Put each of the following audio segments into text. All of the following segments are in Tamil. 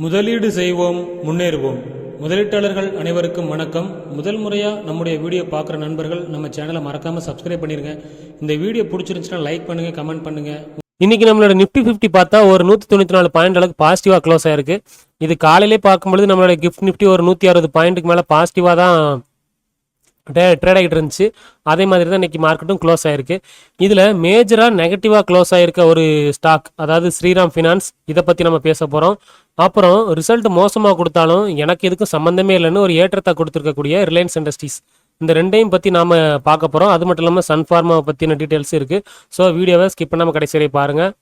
முதலீடு செய்வோம், முன்னேறுவோம். முதலீட்டாளர்கள் அனைவருக்கும் வணக்கம். முதல் முறையாக நம்முடைய வீடியோ பார்க்குற நண்பர்கள் நம்ம சேனலை மறக்காமல் சப்ஸ்கிரைப் பண்ணிடுங்க. இந்த வீடியோ பிடிச்சிருந்துச்சுன்னா லைக் பண்ணுங்கள், கமெண்ட் பண்ணுங்கள். இன்னைக்கு நம்மளோட நிஃப்டி 50 பார்த்தா ஒரு 194 பாயிண்ட் அளவுக்கு பாசிட்டிவாக க்ளோஸ் ஆயிருக்கு. இது காலையிலே பார்க்கும்பொழுது நம்மளோட கிஃப்ட் நிஃப்டி ஒரு 160 பாயிண்ட்டுக்கு மேலே பாசிட்டிவாக தான் ட்ரேட் ஆகிட்டு இருந்துச்சு. அதே மாதிரி தான் இன்றைக்கி மார்க்கெட்டும் க்ளோஸ் ஆகிருக்கு. இதில் மேஜராக நெகட்டிவாக க்ளோஸ் ஆகிருக்க ஒரு ஸ்டாக், அதாவது ஸ்ரீராம் ஃபினான்ஸ், இதை பற்றி நம்ம பேச போகிறோம். அப்புறம் ரிசல்ட் மோசமாக கொடுத்தாலும் எனக்கு எதுக்கும் சம்மந்தமே இல்லைன்னு ஒரு ஏற்றத்தை கொடுத்துருக்கக்கூடிய ரிலையன்ஸ் இண்டஸ்ட்ரீஸ், இந்த ரெண்டையும் பற்றி நாம் பார்க்க போகிறோம். அது மட்டும் இல்லாமல் சன்ஃபார்மா பற்றின டீட்டெயில்ஸ் இருக்குது. ஸோ வீடியோவை ஸ்கிப் பண்ணாமல் கடைசி வரை பாருங்கள்.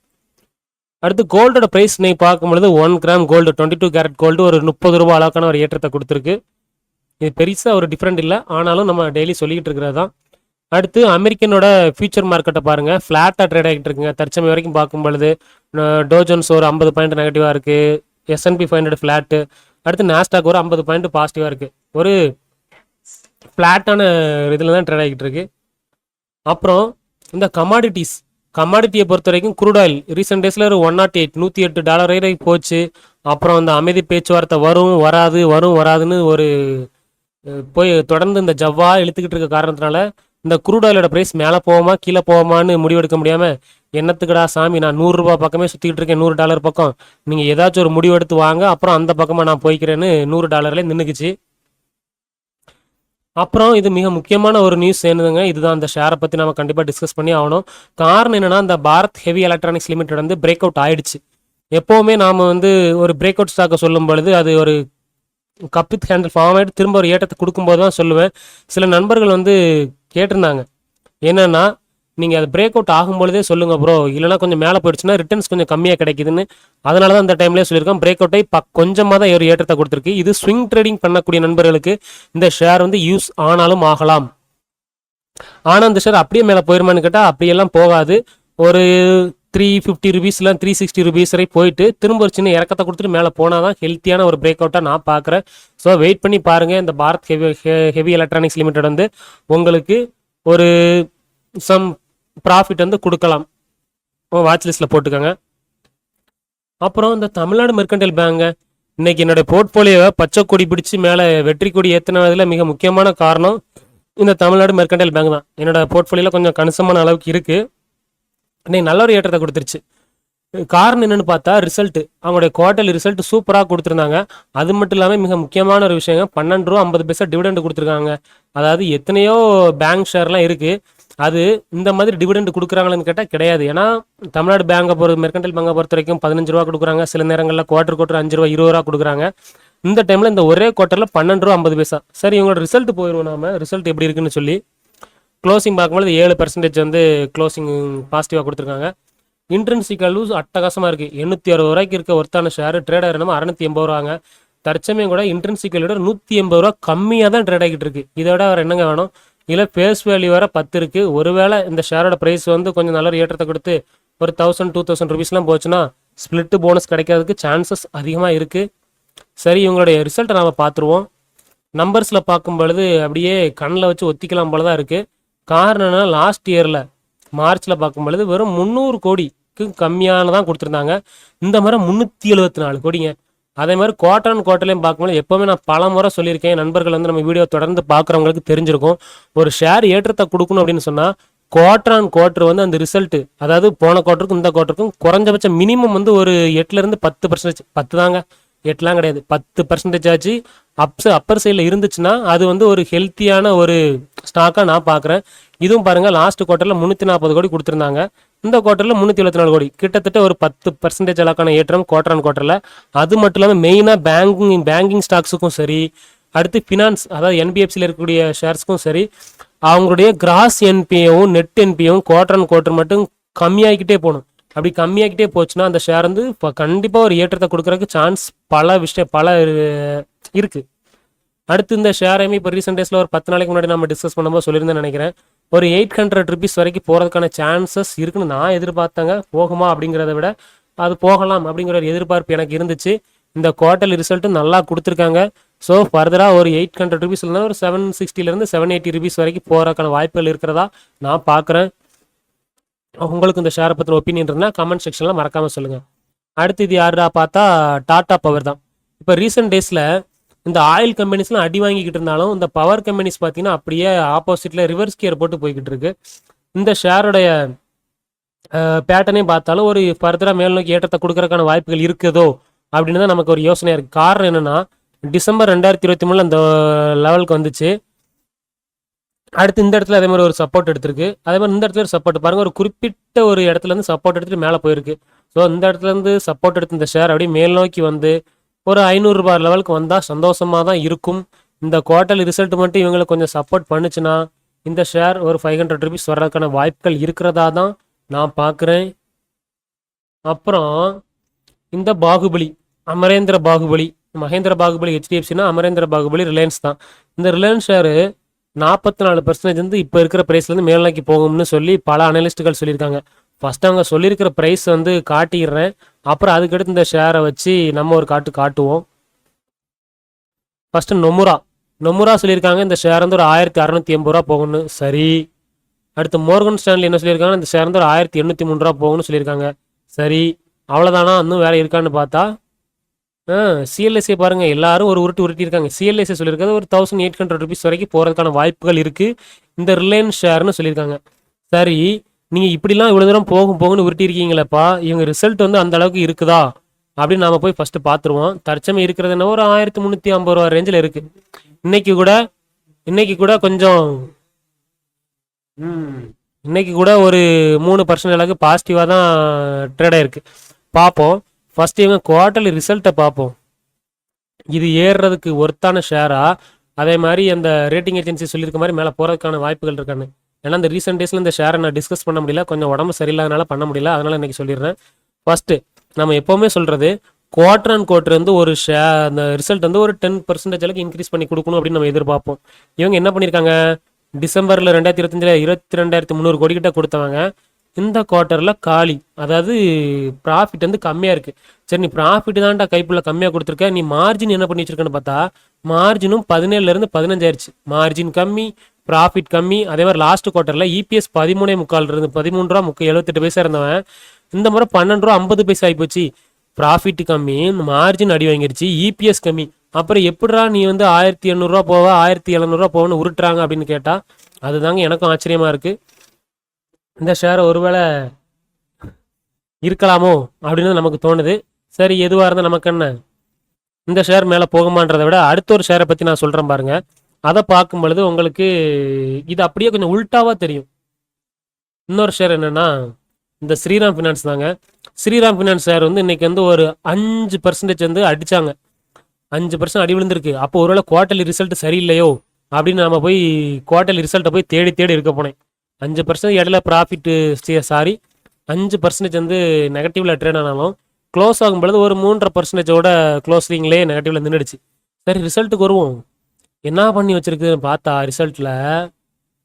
அடுத்து கோல்டோட ப்ரைஸ் இன்னைக்கு பார்க்கும்பொழுது 1 கிராம் கோல்டு 22 கேரட் கோல்டு ஒரு 30 ரூபா அளவுக்கான ஒரு ஏற்றத்தை கொடுத்துருக்கு. இது பெருசாக ஒரு டிஃப்ரெண்ட் இல்லை, ஆனாலும் நம்ம டெய்லி சொல்லிக்கிட்டு இருக்கிறது தான். அடுத்து அமெரிக்கனோட ஃபியூச்சர் மார்க்கெட்டை பாருங்கள், ஃப்ளாட்டாக ட்ரேட் ஆகிட்டு இருக்குங்க. தற்சமயம் வரைக்கும் பார்க்கும்பொழுது டோஜன்ஸ் ஒரு 50 பாயிண்ட் நெகட்டிவாக இருக்குது, S&P 500 ஃப்ளாட்டு, அடுத்து நாஸ்டாக் ஒரு 50 பாயிண்ட் பாசிட்டிவாக இருக்குது. ஒரு ஃப்ளாட்டான இதில் தான் ட்ரேட் ஆகிட்டு இருக்கு. அப்புறம் இந்த கமாடிட்டியை பொறுத்த வரைக்கும் குரூட் ஆயில் ரீசெண்ட் டேஸில் ஒரு $108 வரை போச்சு. அப்புறம் அந்த அமைதி பேச்சுவார்த்தை வரும் வராதுன்னு ஒரு போய் தொடர்ந்து இந்த ஜவ்வா இழுத்துக்கிட்டு இருக்க காரணத்தினால இந்த குரூட் ஆயிலோட ப்ரைஸ் மேலே போவோமா கீழே போவோமான்னு முடிவெடுக்க முடியாமல், என்னத்துக்குடா சாமி, நான் $100 பக்கமே சுற்றிக்கிட்டு இருக்கேன், $100 பக்கம், நீங்கள் ஏதாச்சும் ஒரு முடிவெடுத்து வாங்க, அப்புறம் அந்த பக்கமாக நான் போய்க்கிறேன்னு $100 நின்றுக்குச்சு. அப்புறம் இது மிக முக்கியமான ஒரு நியூஸ் என்னதுங்க, இதுதான் அந்த ஷேரை பற்றி நம்ம கண்டிப்பாக டிஸ்கஸ் பண்ணி ஆகணும். காரணம் என்னென்னா, இந்த பாரத் ஹெவி எலக்ட்ரானிக்ஸ் லிமிடெட் வந்து பிரேக் அவுட் ஆயிடுச்சு. எப்போவுமே நாம் வந்து ஒரு பிரேக் அவுட் ஸ்டாக்கை சொல்லும் பொழுது அது ஒரு கப்பித் ஹேண்டில் ஃபார்ம் ஆகிட்டு திரும்ப ஒரு ஏற்றத்தை கொடுக்கும்போது தான் சொல்லுவேன். சில நண்பர்கள் வந்து கேட்டிருந்தாங்க, என்னென்னா நீங்கள் அது பிரேக் அவுட் ஆகும்பொழுதே சொல்லுங்கள் ப்ரோ, இல்லைனா கொஞ்சம் மேலே போயிடுச்சுன்னா ரிட்டர்ன்ஸ் கொஞ்சம் கம்மியாக கிடைக்குதுன்னு. அதனால தான் அந்த டைம்லேயே சொல்லியிருக்கோம். பிரேக் அவுட்டை கொஞ்சமாக தான் ஒரு ஏற்றத்தை கொடுத்துருக்கு. இது ஸ்விங் ட்ரேடிங் பண்ணக்கூடிய நண்பர்களுக்கு இந்த ஷேர் வந்து யூஸ் ஆனாலும் ஆகலாம். ஆனால் இந்த ஷேர் அப்படியே மேலே போயிருமான்னு கேட்டால் அப்படியெல்லாம் போகாது. ஒரு 350 ரூபீஸ்ல 360 ரூபீஸ் வரை போயிட்டு திரும்ப ஒரு சின்ன இறக்கத்தை கொடுத்துட்டு மேலே போனால் தான் ஹெல்த்தியான ஒரு பிரேக் அவுட்டாக நான் பார்க்குறேன். ஸோ வெயிட் பண்ணி பாருங்கள். இந்த பாரத் ஹெவி எலக்ட்ரானிக்ஸ் லிமிடெட் வந்து உங்களுக்கு ஒரு சம் ப்ராஃபிட் வந்து கொடுக்கலாம், வாட்ச் லிஸ்ட்டில் போட்டுக்கோங்க. அப்புறம் இந்த தமிழ்நாடு மெர்கன்டைல் பேங்க் இன்னைக்கு என்னுடைய போர்ட்ஃபோலியோவை பச்சை கொடி பிடிச்சி மேலே வெற்றி கொடி ஏற்றினதில் மிக முக்கியமான காரணம் இந்த தமிழ்நாடு மெர்கன்டைல் பேங்க் தான். என்னோட போர்ட்ஃபோலியோவில் கொஞ்சம் கணிசமான அளவுக்கு இருக்குது. இன்னைக்கு நல்ல ஒரு ஏற்றத்தை கொடுத்துருச்சு. காரணம் என்னென்னு பார்த்தா ரிசல்ட்டு, அவங்களுடைய குவார்டர்லி ரிசல்ட் சூப்பராக கொடுத்துருந்தாங்க. அது மட்டும் இல்லாமல் மிக முக்கியமான ஒரு விஷயம், 12 ரூபா 50 பைசா டிவிடெண்ட் கொடுத்துருக்காங்க. அதாவது எத்தனையோ பேங்க் ஷேர்லாம் இருக்குது, அது இந்த மாதிரி டிவிடெண்ட் கொடுக்குறாங்களான்னு கேட்டால் கிடையாது. ஏன்னா தமிழ்நாடு பேங்கை மெர்கன்டைல் பேங்கை பொறுத்த வரைக்கும் 15 ரூபா கொடுக்குறாங்க. சில நேரங்களில் குவார்டர் 5 ரூபா 20 ரூபா கொடுக்குறாங்க. இந்த டைமில் இந்த ஒரே குவார்ட்டரில் 12 ரூபா 50 பைசா. சரி, இவங்களோட ரிசல்ட் போயிடுவோம். நாம ரிசல்ட் எப்படி இருக்குன்னு சொல்லி க்ளோசிங் பார்க்கும்போது 7% வந்து க்ளோசிங் பாசிட்டிவாக கொடுத்துருக்காங்க. இன்ட்ரென்சிக் வேல்யூஸ் அட்டகாசமாக இருக்குது. 860 ரூபாய்க்கு இருக்க ஒருத்தான ஷேர் ட்ரேட் ஆகிருந்தோம் 680 ரூபாங்க. தற்சமயம் கூட இன்ட்ரென்சிக் வேல்யூட 180 ரூபா கம்மியாக தான் ட்ரேட் ஆகிட்டு இருக்கு. இதோட வேறு என்னங்க வேணும்? இதில் ஃபேஸ் வேல்யூ வேறு 10 இருக்குது. ஒருவேளை இந்த ஷேரோட ப்ரைஸ் வந்து கொஞ்சம் நல்ல ஏற்றத்தை கொடுத்து ஒரு 1000-2000 ரூபீஸ்லாம் போச்சுன்னா ஸ்பிளிட்டு போனஸ் கிடைக்கிறதுக்கு சான்சஸ் அதிகமாக இருக்குது. சரி, இவங்களுடைய ரிசல்ட்டை நாம் பார்த்துருவோம். நம்பர்ஸில் பார்க்கும் பொழுது அப்படியே கண்ணில் வச்சு ஒத்திக்கலாம் போல தான் இருக்குது. காரணம் என்னன்னா, லாஸ்ட் இயரில் மார்ச்சில் பார்க்கும்பொழுது வெறும் 300 கோடிக்கு கம்மியான தான் கொடுத்துருந்தாங்க. இந்த மாதிரி 374 கோடிங்க. அதே மாதிரி குவார்ட்டர்லையும் பார்க்கும்போது எப்போவுமே நான் பல முறை சொல்லியிருக்கேன், நண்பர்கள் வந்து நம்ம வீடியோ தொடர்ந்து பார்க்குறவங்களுக்கு தெரிஞ்சிருக்கும். ஒரு ஷேர் ஏற்றத்தை கொடுக்கணும் அப்படின்னு சொன்னால் குவார்ட்டர் வந்து அந்த ரிசல்ட்டு, அதாவது போன குவார்ட்டருக்கும் இந்த குவார்ட்டருக்கும் குறைஞ்சபட்சம் மினிமம் வந்து ஒரு 8% 10%, 10 தாங்க, 8லாம் கிடையாது, 10% ஆச்சு அப்பர் சைடில் இருந்துச்சுன்னா அது வந்து ஒரு ஹெல்த்தியான ஒரு ஸ்டாக்காக நான் பார்க்குறேன். இதுவும் பாருங்கள், லாஸ்ட் குவார்ட்டரில் 340 கோடி கொடுத்துருந்தாங்க. இந்த குவார்ட்டரில் 374 கோடி, கிட்டத்தட்ட ஒரு 10% அளவுக்கான ஏற்றம் குவார்ட்டரில். அது மட்டும் இல்லாமல் மெயினாக பேங்கிங் ஸ்டாக்ஸுக்கும் சரி, அடுத்து ஃபினான்ஸ், அதாவது NBFCயில் இருக்கக்கூடிய ஷேர்ஸுக்கும் சரி, அவங்களுடைய கிராஸ் என்பிஏவும் நெட் என்பிஏவும் குவார்ட்டர் மட்டும் கம்மியாகிக்கிட்டே போகணும். அப்படி கம்மியாகிட்டே போச்சுன்னா அந்த ஷேர் வந்து இப்போ கண்டிப்பாக ஒரு ஏற்றத்தை கொடுக்குறதுக்கு சான்ஸ் பல இருக்குது. அடுத்து இந்த ஷேரையுமே இப்போ ரீசெண்ட் டேஸில் ஒரு 10 நாளைக்கு முன்னாடி நம்ம டிஸ்கஸ் பண்ணும்போது சொல்லியிருந்தேன்னு நினைக்கிறேன். ஒரு 800 ரூபீஸ் வரைக்கும் போகிறதுக்கான சான்சஸ் இருக்குன்னு நான் எதிர்பார்த்தாங்க. போகுமா அப்படிங்கிறத விட அது போகலாம் அப்படிங்கிற ஒரு எதிர்பார்ப்பு எனக்கு இருந்துச்சு. இந்த குவார்ட்டர்லி ரிசல்ட்டும் நல்லா கொடுத்துருக்காங்க. ஸோ ஃபர்தராக ஒரு 800 ரூபீஸ் இல்லைனா ஒரு 760 780 ரூபீஸ் வரைக்கும் போகிறதுக்கான வாய்ப்புகள் இருக்கிறதா நான் பார்க்குறேன். உங்களுக்கு இந்த ஷேரை பற்றின ஒப்பீனியன் இருந்தால் கமெண்ட் செக்ஷனில் மறக்காமல் சொல்லுங்கள். அடுத்து இது யாருடா பார்த்தா டாடா பவர் தான். இப்போ ரீசெண்ட் டேஸில் இந்த ஆயில் கம்பெனிஸ்லாம் அடி வாங்கிக்கிட்டு இருந்தாலும் இந்த பவர் கம்பெனிஸ் பார்த்தீங்கன்னா அப்படியே ஆப்போசிட்டில் ரிவர்ஸ் கியர் போட்டு போய்கிட்டு இருக்கு. இந்த ஷேருடைய பேட்டர்னையும் பார்த்தாலும் ஒரு ஃபர்தராக மேல் நோக்கி ஏற்றத்தை கொடுக்கறதுக்கான வாய்ப்புகள் இருக்குதோ அப்படின்னு தான் நமக்கு ஒரு யோசனையாக இருக்குது. காரணம் என்னென்னா டிசம்பர் 2023 அந்த லெவலுக்கு வந்துச்சு. அடுத்து இந்த இடத்துல அதே மாதிரி ஒரு சப்போர்ட் எடுத்திருக்கு. அதே மாதிரி இந்த இடத்துல ஒரு சப்போர்ட் பாருங்கள், ஒரு குறிப்பிட்ட ஒரு இடத்துல இருந்து சப்போர்ட் எடுத்துட்டு மேலே போயிருக்கு. ஸோ இந்த இடத்துல இருந்து சப்போர்ட் எடுத்து இந்த ஷேர் அப்படியே மேல் நோக்கி வந்து ஒரு 500 ரூபாய் லெவலுக்கு வந்தால் சந்தோஷமாக தான் இருக்கும். இந்த குவார்ட்டர்லி ரிசல்ட் மட்டும் இவங்களுக்கு கொஞ்சம் சப்போர்ட் பண்ணுச்சுன்னா இந்த ஷேர் ஒரு 500 ருபீஸ் வர்றதுக்கான வாய்ப்புகள் இருக்கிறதா தான் நான் பார்க்குறேன். அப்புறம் இந்த பாகுபலி, அமரேந்திர பாகுபலி, மகேந்திர பாகுபலி ஹெச்டிஎஃப்சினா அமரேந்திர பாகுபலி ரிலையன்ஸ் தான். இந்த ரிலையன்ஸ் ஷேரு 44% வந்து இப்போ இருக்கிற ப்ரைஸ்லேருந்து மேல் நோக்கி போகும்னு சொல்லி பல அனலிஸ்ட்டுகள் சொல்லியிருக்காங்க. ஃபஸ்ட்டு அவங்க சொல்லியிருக்கிற ப்ரைஸ் வந்து காட்டிடுறேன், அப்புறம் அதுக்கடுத்து இந்த ஷேரை வச்சு நம்ம ஒரு காட்டுவோம். ஃபஸ்ட்டு நொமுரா சொல்லியிருக்காங்க இந்த ஷேர் வந்து ஒரு 1680 ரூபா போகணும்னு. சரி. அடுத்து மோர்கன் ஸ்டான்லி என்ன சொல்லியிருக்காங்க, இந்த ஷேர் வந்து ஒரு 1803 ரூபா போகணும்னு சொல்லியிருக்காங்க. சரி, அவ்வளோதானா? இன்னும் வேலை இருக்கான்னு பார்த்தா சிஎல்எஸ்ஏ பாருங்கள், எல்லாரும் ஒரு உருட்டியிருக்காங்க. சிஎல்எஸ்ஏ சொல்லியிருக்காது ஒரு 1800 ருபீஸ் வரைக்கும் போகிறதுக்கான வாய்ப்புகள் இருக்குது இந்த ரிலையன்ஸ் ஷேர்னு சொல்லியிருக்காங்க. சரி, நீங்கள் இப்படிலாம் இவ்வளோ தூரம் போகும்னு உருட்டியிருக்கீங்களேப்பா, இவங்க ரிசல்ட் வந்து அந்த அளவுக்கு இருக்குதா அப்படின்னு நாம் போய் ஃபஸ்ட்டு பார்த்துருவோம். தற்சமயம் இருக்கிறது என்ன ஒரு 1350 ரூபா ரேஞ்சில் இருக்குது. இன்னைக்கு கூட கொஞ்சம் இன்னைக்கு கூட ஒரு 3% அளவுக்கு பாசிட்டிவாக தான் ட்ரேட் ஆயிருக்கு. பார்ப்போம். ஃபர்ஸ்ட் இவங்க குவார்ட்டர்லி ரிசல்ட்டை பார்ப்போம். இது ஏறுறதுக்கு ஒர்த்தான ஷேரா, அதே மாதிரி அந்த ரேட்டிங் ஏஜென்சி சொல்லியிருக்க மாதிரி மேலே போகிறதுக்கான வாய்ப்புகள் இருக்கான்னு. ஏன்னா இந்த ரீசெண்ட் டேஸில் இந்த ஷேரை நான் டிஸ்கஸ் பண்ண முடியல, கொஞ்சம் உடம்பு சரியில்லாதனால பண்ண முடியல, அதனால் இன்றைக்கி சொல்லிடுறேன். ஃபஸ்ட்டு நம்ம எப்போவுமே சொல்கிறது குவார்டர் அண்ட் குவார்டர் வந்து ஒரு அந்த ரிசல்ட் வந்து ஒரு 10% அளவுக்கு இன்க்ரீஸ் பண்ணி கொடுக்கணும் அப்படின்னு நம்ம எதிர்பார்ப்போம். இவங்க என்ன பண்ணியிருக்காங்க, டிசம்பரில் 2025 22,300 கோடி கிட்ட கொடுத்தவங்க இந்த குவார்ட்டரில் காலி, அதாவது ப்ராஃபிட் வந்து கம்மியாக இருக்குது. சரி, நீ ப்ராஃபிட் தான்டா கைப்புள்ள கம்மியாக கொடுத்துருக்க, நீ மார்ஜின் என்ன பண்ணி வச்சிருக்கன்னு பார்த்தா மார்ஜினும் 17லேருந்து 15 ஆயிடுச்சு. மார்ஜின் கம்மி, ப்ராஃபிட் கம்மி. அதே மாதிரி லாஸ்ட் குவார்ட்டரில் இபிஎஸ் 13.25 இருந்து 13 ரூபா 78 பைசா இருந்தவன் இந்த முறை 12 ரூபா 50 பைசா ஆகிப்போச்சு. ப்ராஃபிட் கம்மி, மார்ஜின் அடி வாங்கிடுச்சு, இபிஎஸ் கம்மி. அப்புறம் எப்படிடா நீ வந்து 1800 ரூபா போவ 1700 ரூபா போவன்னு உருட்டுறாங்க அப்படின்னு கேட்டால் அதுதாங்க எனக்கும் ஆச்சரியமாக இருக்குது. இந்த ஷேரை ஒருவேளை இருக்கலாமோ அப்படின்னு நமக்கு தோணுது. சரி, எதுவாக இருந்தால் நமக்கு என்ன, இந்த ஷேர் மேலே போகுமான்றதை விட அடுத்த ஒரு ஷேரை பற்றி நான் சொல்கிறேன் பாருங்கள். அதை பார்க்கும் பொழுது உங்களுக்கு இது அப்படியே கொஞ்சம் உல்ட்டாவாக தெரியும். இன்னொரு ஷேர் என்னென்னா இந்த ஸ்ரீராம் ஃபினான்ஸ் தாங்க. ஸ்ரீராம் ஃபினான்ஸ் ஷேர் வந்து இன்றைக்கி வந்து ஒரு 5% வந்து அடித்தாங்க, 5% அடி விழுந்திருக்கு. அப்போ ஒருவேளை குவார்ட்டர்லி ரிசல்ட் சரியில்லையோ அப்படின்னு நம்ம போய் குவார்ட்டர்லி ரிசல்ட்டை போய் தேடி இருக்க போனேன். 5% இடையில ப்ராஃபிட்டு 5% வந்து நெகட்டிவில் ட்ரேட் ஆனாலும் க்ளோஸ் ஆகும்பொழுது ஒரு 3.5%ஓட க்ளோஸிங்லேயே நெகட்டிவில் நின்றுடுச்சு. சரி, ரிசல்ட்டுக்கு வருவோம். என்ன பண்ணி வச்சுருக்குன்னு பார்த்தா ரிசல்ட்டில்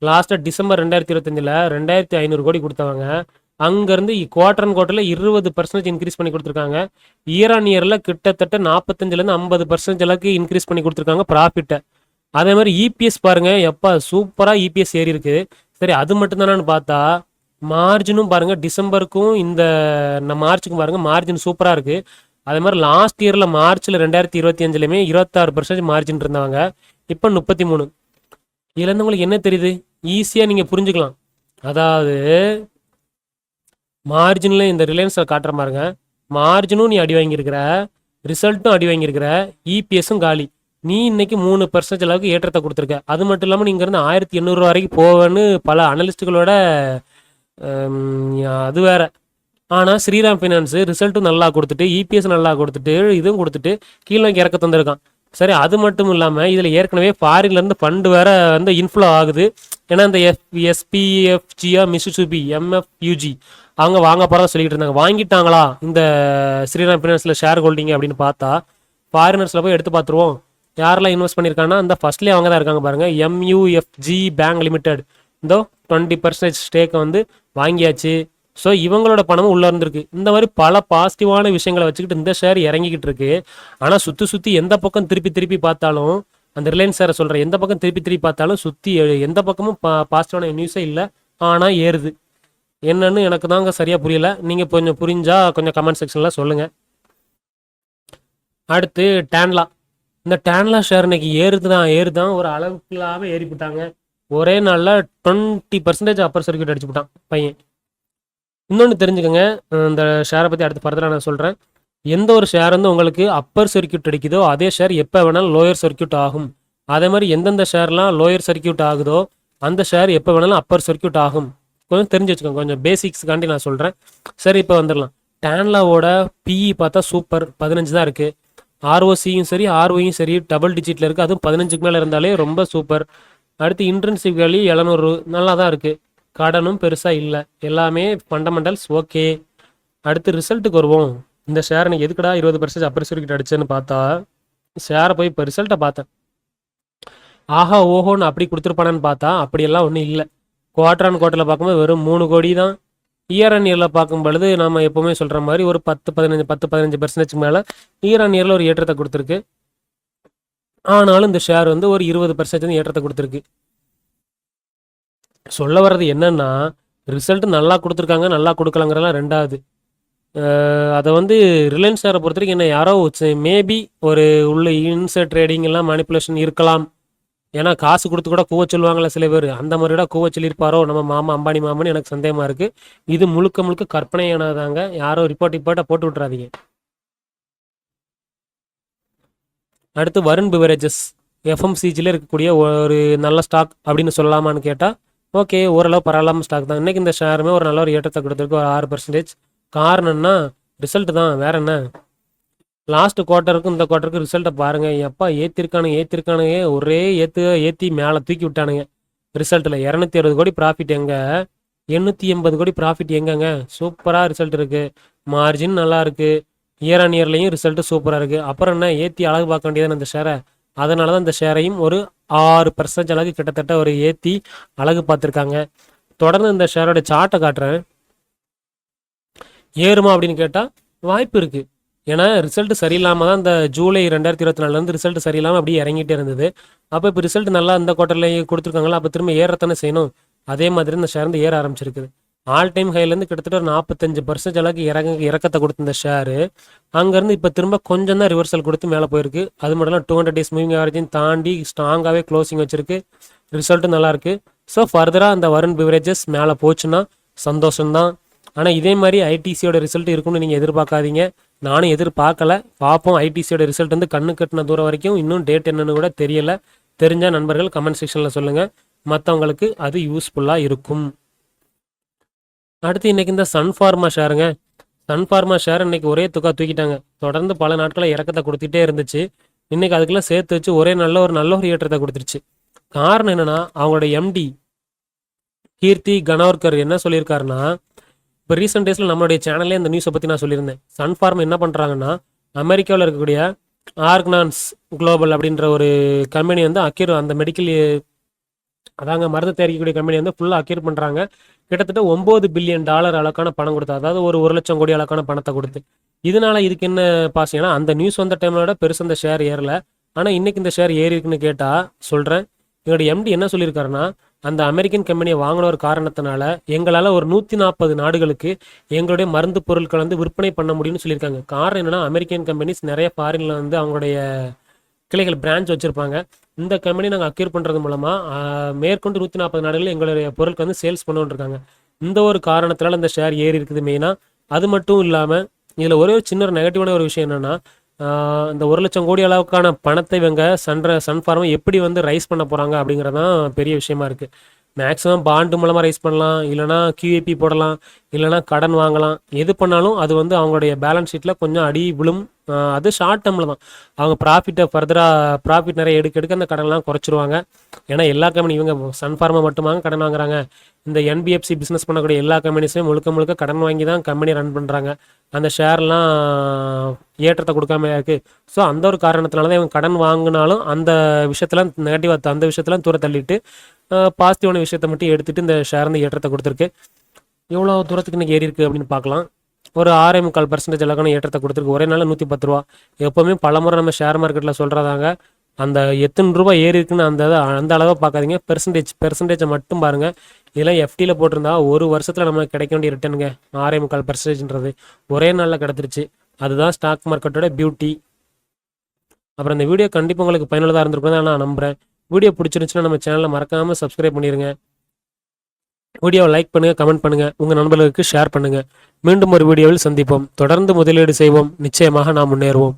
லாஸ்ட்டாக டிசம்பர் 2025 2500 கோடி கொடுத்தவங்க அங்கேருந்து குவார்டர் அண்ட் குவார்ட்டரில் 20% இன்க்ரீஸ் பண்ணி கொடுத்துருக்காங்க. இயர் ஆன் இயரில் கிட்டத்தட்ட 45லேருந்து 50% அளவுக்கு இன்க்ரீஸ் பண்ணி கொடுத்துருக்காங்க ப்ராஃபிட்டை. அதே மாதிரி இபிஎஸ் பாருங்கள், எப்போ சூப்பராக இபிஎஸ் ஏறி இருக்குது. சரி, அது மட்டும்தானான்னு பார்த்தா மார்ஜினும் பாருங்கள், டிசம்பருக்கும் இந்த மார்ச்சுக்கும் பாருங்கள் மார்ஜின் சூப்பராக இருக்குது. அதே மாதிரி லாஸ்ட் இயரில் மார்ச்சில் 2025 26% மார்ஜின் இருந்தவங்க இப்போ 33. இதுலேருந்து உங்களுக்கு என்ன தெரியுது, ஈஸியாக நீங்கள் புரிஞ்சுக்கலாம். அதாவது மார்ஜினில் இந்த ரிலையன்ஸை காட்டுற பாருங்க, மார்ஜினும் நீ அடி வாங்கியிருக்கிற, ரிசல்ட்டும் அடி வாங்கியிருக்கிற, இபிஎஸும் காலி. நீ இன்னைக்கு 3% அளவுக்கு ஏற்றத்தை கொடுத்துருக்க. அது மட்டும் இல்லாமல் நீங்கள் இருந்து 1800 ரூபா வரைக்கும் போவேன்னு பல அனலிஸ்ட்டுகளோட அது வேற. ஆனால் ஸ்ரீராம் ஃபினான்ஸு ரிசல்ட்டும் நல்லா கொடுத்துட்டு, இபிஎஸ் நல்லா கொடுத்துட்டு, இதுவும் கொடுத்துட்டு கீழே நோக்கி இறக்க தந்திருக்கான். சரி, அது மட்டும் இல்லாமல் இதில் ஏற்கனவே ஃபாரின்லேருந்து ஃபண்டு வேற வந்து இன்ஃப்ளோ ஆகுது. ஏன்னா இந்த எஸ்பிஎஃப்ஜியா மிசுசுபி எம்எஃப்யூஜி அவங்க வாங்க போகிறதா சொல்லிக்கிட்டு இருந்தாங்க. வாங்கிட்டாங்களா இந்த ஸ்ரீராம் ஃபினான்ஸில் ஷேர் ஹோல்டிங் அப்படின்னு பார்த்தா ஃபாரினர்ஸில் போய் எடுத்து பார்த்துருவோம். யாரெல்லாம் இன்வெஸ்ட் பண்ணியிருக்காங்கன்னா அந்த ஃபர்ஸ்ட்லேயே அவங்க தான் இருக்காங்க பாருங்கள். எம்யூஎஃப்ஜி பேங்க் லிமிடெட் இந்த 20% ஸ்டேக்கை வந்து வாங்கியாச்சு. ஸோ இவங்களோட பணமும் உள்ளே இருந்திருக்கு. இந்த மாதிரி பல பாசிட்டிவான விஷயங்களை வச்சுக்கிட்டு இந்த ஷேர் இறங்கிக்கிட்டு இருக்கு. ஆனால் சுற்றி எந்த பக்கம் திருப்பி பார்த்தாலும் அந்த ரிலையன்ஸ் ஷேரை சொல்கிறேன், எந்த பக்கம் திருப்பி பார்த்தாலும் சுற்றி எந்த பக்கமும் பாசிட்டிவான நியூஸே இல்லை. ஆனால் ஏறுது. என்னன்னு எனக்கு தாங்க சரியாக புரியல. நீங்கள் கொஞ்சம் புரிஞ்சால் கொஞ்சம் கமெண்ட் செக்ஷனில் சொல்லுங்கள். அடுத்து டேன்லா. இந்த டேன்லா ஷேர் இன்னைக்கு ஏறுதான் ஒரு அளவுக்கு இல்லாமல் ஏறி போட்டாங்க. ஒரே நாளில் 20% அப்பர் சர்க்யூட் அடிச்சு போட்டான் பையன். இன்னொன்று தெரிஞ்சுக்கோங்க, இந்த ஷேரை பற்றி அடுத்து ஃபர்தராக நான் சொல்கிறேன். எந்த ஒரு ஷேர் வந்து உங்களுக்கு அப்பர் சர்க்யூட் அடிக்குதோ அதே ஷேர் எப்போ வேணாலும் லோயர் சர்க்யூட் ஆகும். அதே மாதிரி எந்தெந்த ஷேர்லாம் லோயர் சர்க்யூட் ஆகுதோ அந்த ஷேர் எப்போ வேணாலும் அப்பர் சர்க்யூட் ஆகும். கொஞ்சம் தெரிஞ்சு வச்சுக்கோங்க, கொஞ்சம் பேசிக்ஸ்க்காண்டி நான் சொல்கிறேன். சரி, இப்போ வந்துடலாம். டேன்லாவோட பிஇ பார்த்தா சூப்பர் 15 தான் இருக்குது. ஆர்ஓசியும் சரி ஆர்ஓயும் சரி டபுள் டிஜிட்டில் இருக்குது. அதுவும் 15க்கு மேலே இருந்தாலே ரொம்ப சூப்பர். அடுத்து இன்ட்ரென்சிவ் வேல்யூ 700 நல்லா தான் இருக்குது. கடனும் பெருசாக இல்லை. எல்லாமே ஃபண்டமெண்டல்ஸ் ஓகே. அடுத்து ரிசல்ட்டுக்கு வருவோம். இந்த ஷேர் எனக்கு எதுக்குடா 20% அப்பர் சர்க்யூட் அடிச்சேன்னு பார்த்தா, ஷேரை போய் இப்போ ரிசல்ட்டை பார்த்தேன். ஆஹா ஓஹோன்னு அப்படி கொடுத்துருப்பானு பார்த்தா அப்படியெல்லாம் ஒன்றும் இல்லை. குவார்டர் ஆன் குவார்ட்டரில் பார்க்கும்போது வெறும் 3 கோடி தான். இயர் அண்ட் இயரில் பார்க்கும் பொழுது நம்ம எப்போவுமே சொல்கிற மாதிரி ஒரு 10-15% மேலே இயர் அண்ட் இயரில் ஒரு ஏற்றத்தை கொடுத்துருக்கு. ஆனாலும் இந்த ஷேர் வந்து ஒரு 20% ஏற்றத்தை கொடுத்துருக்கு. சொல்ல வர்றது என்னன்னா, ரிசல்ட் நல்லா கொடுத்துருக்காங்க, நல்லா கொடுக்கலாங்கிறலாம் ரெண்டாவது. அதை வந்து ரிலையன்ஸ் ஷேரை பொறுத்த வரைக்கும் என்ன யாரோ மேபி ஒரு உள்ள இன்சைட் ட்ரேடிங் எல்லாம் மேனிப்புலேஷன் இருக்கலாம். ஏன்னா காசு கொடுத்து கூட கூவ சொல்லுவாங்களே சில பேர், அந்த மாதிரியோட கூவ சொல்லியிருப்பாரோ நம்ம மாமா அம்பானி மாமன்னு எனக்கு சந்தேகமாக இருக்குது. இது முழுக்க முழுக்க கற்பனையானதாங்க. யாரோ ரிப்போர்ட்டை போட்டு விட்றாதீங்க. அடுத்து வருண் பிவரேஜஸ் எஃப்எம்சிஜியில் இருக்கக்கூடிய ஒரு நல்ல ஸ்டாக் அப்படின்னு சொல்லலாமான்னு கேட்டால் ஓகே, ஓரளவு பரவாயில்லாமல் ஸ்டாக் தான். இன்றைக்கி இந்த ஷேருமே ஒரு நல்ல ஒரு ஏற்றத்தை கொடுத்துருக்கு, ஒரு 6%. காரணம்னா ரிசல்ட் தான், வேற என்ன. லாஸ்ட் குவார்ட்டருக்கும் இந்த குவார்ட்டருக்கு ரிசல்ட்டை பாருங்கள். எப்பா ஏற்றிருக்கானுங்க ஒரே ஏற்றி மேலே தூக்கி விட்டானுங்க. ரிசல்ட்டில் 260 கோடி ப்ராஃபிட் எங்கே, 880 கோடி ப்ராஃபிட் எங்கங்க. சூப்பராக ரிசல்ட் இருக்குது. மார்ஜின் நல்லா இருக்குது. இயர் ஆன் இயர்லையும் ரிசல்ட்டு சூப்பராக இருக்குது. அப்புறம் என்ன, ஏற்றி அழகு பார்க்க வேண்டியதானே இந்த ஷேரை. அதனால தான் இந்த ஷேரையும் ஒரு 6% அளவுக்கு கிட்டத்தட்ட ஒரு ஏற்றி அழகு பார்த்துருக்காங்க. தொடர்ந்து இந்த ஷேரோட சார்ட்டை காட்டுறேன். ஏறுமா அப்படின்னு கேட்டால் வாய்ப்பு இருக்குது. ஏன்னா ரிசல்ட் சரியில்லாமல் தான் இந்த ஜூலை 2024 ரிசல்ட் சரியில்லாமல் அப்படியே இறங்கிட்டே இருந்தது. அப்போ இப்போ ரிசல்ட் நல்லா இந்த குவார்ட்டர்லேயே கொடுத்துருக்காங்களா, அப்போ திரும்ப ஏறத்தானே செய்யணும். அதே மாதிரி இந்த ஷேர் வந்து ஏற ஆரம்பிச்சிருக்குது. ஆல் டைம் ஹைலேருந்து கிட்டத்தட்ட ஒரு 45% அளவுக்கு இறக்கத்தை கொடுத்த இந்த ஷேரு அங்கேருந்து இப்போ திரும்ப கொஞ்சம் தான் ரிவர்சல் கொடுத்து மேலே போயிருக்கு. அது மட்டும் இல்லை 200 days மூவிங் ஆவரேஜையும் தாண்டி ஸ்ட்ராங்காகவே க்ளோசிங் வச்சிருக்கு. ரிசல்ட்டும் நல்லாயிருக்கு. ஸோ ஃபர்தராக அந்த வருண் பிவரேஜஸ் மேலே போச்சுன்னா சந்தோஷம்தான். ஆனால் இதே மாதிரி ஐடிசியோட ரிசல்ட் இருக்குன்னு நீங்கள் எதிர்பார்க்காதீங்க. நானும் எதிர்பார்க்கல. பார்ப்போம். ஐடிசியோட ரிசல்ட் வந்து கண்ணு கட்டின தூரம் வரைக்கும் இன்னும் டேட் என்னன்னு கூட தெரியல. தெரிஞ்ச நண்பர்கள் கமெண்ட் செக்ஷனில் சொல்லுங்கள். மற்றவங்களுக்கு அது யூஸ்ஃபுல்லாக இருக்கும். அடுத்து இன்னைக்கு இந்த சன்ஃபார்மா ஷேருங்க. சன்ஃபார்மா ஷேர் இன்னைக்கு ஒரே தூக்கிட்டாங்க. தொடர்ந்து பல நாட்களை இறக்கத்தை கொடுத்துட்டே இருந்துச்சு. இன்னைக்கு அதுக்கெல்லாம் சேர்த்து வச்சு ஒரே நல்ல ஒரு ஏற்றத்தை கொடுத்துருச்சு. காரணம் என்னன்னா, அவங்களோட எம்டி கீர்த்தி கனோர்கர் என்ன சொல்லியிருக்காருன்னா, இப்போ ரீசெண்ட் டேஸில் நம்மளுடைய சேனல்லே இந்த நியூஸை பற்றி நான் சொல்லியிருந்தேன். சன்ஃபார்மா என்ன பண்ணுறாங்கன்னா, அமெரிக்காவில் இருக்கக்கூடிய ஆர்கனான்ஸ் குளோபல் அப்படின்ற ஒரு கம்பெனி வந்து அந்த மெடிக்கல் அதாங்க மருந்து தயாரிக்கக்கூடிய கம்பெனி வந்து ஃபுல்லாக அக்யூர் பண்ணுறாங்க. கிட்டத்தட்ட $9 பில்லியன் அளவுக்கான பணம் கொடுத்து, அதாவது ஒரு 1 லட்சம் கோடி அளவுக்கான பணத்தை கொடுத்து. இதனால இதுக்கு என்ன பாஸ், ஏன்னா அந்த நியூஸ் வந்த டைமோட பெருசு அந்த ஷேர் ஏறல. ஆனால் இன்னைக்கு இந்த ஷேர் ஏறி இருக்குன்னு கேட்டால் சொல்கிறேன். எங்களுடைய எம்டி என்ன சொல்லியிருக்காருன்னா, அந்த அமெரிக்கன் கம்பெனியை வாங்கின ஒரு காரணத்தினால எங்களால் ஒரு 140 நாடுகளுக்கு எங்களுடைய மருந்து பொருட்களை வந்து விற்பனை பண்ண முடியும்னு சொல்லியிருக்காங்க. காரணம் என்னன்னா, அமெரிக்கன் கம்பெனிஸ் நிறைய ஃபாரின்ல வந்து அவங்களுடைய கிளைகள் பிரான்ச் வச்சுருப்பாங்க. இந்த கம்பெனி நாங்கள் அக்யூர் பண்ணுறது மூலமாக மேற்கொண்டு 140 நாடுகளில் எங்களுடைய பொருட்கள் வந்து சேல்ஸ் பண்ணுவோன்னு இருக்காங்க. இந்த ஒரு காரணத்தினால இந்த ஷேர் ஏறி இருக்குது மெயினாக. அது மட்டும் இல்லாமல் இதில் ஒரே ஒரு சின்ன நெகட்டிவான ஒரு விஷயம் என்னென்னா, இந்த 1 லட்சம் கோடி அளவுக்கான பணத்தை இவங்க சன்ஃபார்மை எப்படி வந்து ரைஸ் பண்ண போகிறாங்க அப்படிங்கிறது தான் பெரிய விஷயமா இருக்குது. மேக்ஸிமம் பாண்டு மூலமாக ரைஸ் பண்ணலாம், இல்லைனா QAP போடலாம், இல்லைனா கடன் வாங்கலாம். எது பண்ணாலும் அது வந்து அவங்களுடைய பேலன்ஸ் ஷீட்டில் கொஞ்சம் அடி விழும். அது ஷார்ட் டேர்மில் தான். அவங்க ப்ராஃபிட் நிறைய எடுக்க அந்த கடன்லாம் குறைச்சிருவாங்க. ஏன்னா எல்லா கம்பெனி இவங்க சன்ஃபார்மா மட்டுமாங்க கடன் வாங்குறாங்க. இந்த NBFC பிஸ்னஸ் பண்ணக்கூடிய எல்லா கம்பெனிஸுமே முழுக்க கடன் வாங்கி தான் கம்பெனி ரன் பண்ணுறாங்க. அந்த ஷேர்லாம் ஏற்றத்தை கொடுக்காம இருக்குது. ஸோ அந்த ஒரு காரணத்தினால தான் இவங்க கடன் வாங்கினாலும் அந்த விஷயத்தெல்லாம் நெகட்டிவாக அந்த விஷயத்தெல்லாம் தூர தள்ளிட்டு பாசிட்டிவான விஷயத்தை மட்டும் எடுத்துகிட்டு இந்த ஷேர் வந்து ஏற்றத்தை கொடுத்துருக்கு. எவ்வளோ தூரத்துக்கு இன்றைக்கி ஏறி இருக்குது அப்படின்னு பார்க்கலாம். ஒரு 6.25% அளவுக்கான ஏற்றத்தை கொடுத்துருக்கு. ஒரே நாள் 110 ரூபா. எப்போவுமே பலமுறை நம்ம ஷேர் மார்க்கெட்டில் சொல்கிறதாங்க, அந்த எத்தனை ரூபா ஏறி இருக்குன்னு அந்த அளவை பார்க்காதீங்க, பெர்சன்டேஜை மட்டும் பாருங்கள். இதெல்லாம் FTயில் போட்டிருந்தா ஒரு வருஷத்தில் நமக்கு கிடைக்க வேண்டிய ரிட்டனுங்க 6.25%ன்றது ஒரே நாளில் கிடச்சிருச்சு. அதுதான் ஸ்டாக் மார்க்கெட்டோட பியூட்டி. அப்புறம் இந்த வீடியோ கண்டிப்பாக உங்களுக்கு பயனுள்ளதாக இருந்திருக்கும் தான் நான் நம்புகிறேன். வீடியோ பிடிச்சிருந்துச்சுன்னா நம்ம சேனலை மறக்காமல் சப்ஸ்கிரைப் பண்ணிடுங்க. வீடியோவை லைக் பண்ணுங்கள், கமெண்ட் பண்ணுங்கள், உங்கள் நண்பர்களுக்கு ஷேர் பண்ணுங்கள். மீண்டும் ஒரு வீடியோவில் சந்திப்போம். தொடர்ந்து முதலீடு செய்வோம். நிச்சயமாக நாம் முன்னேறுவோம்.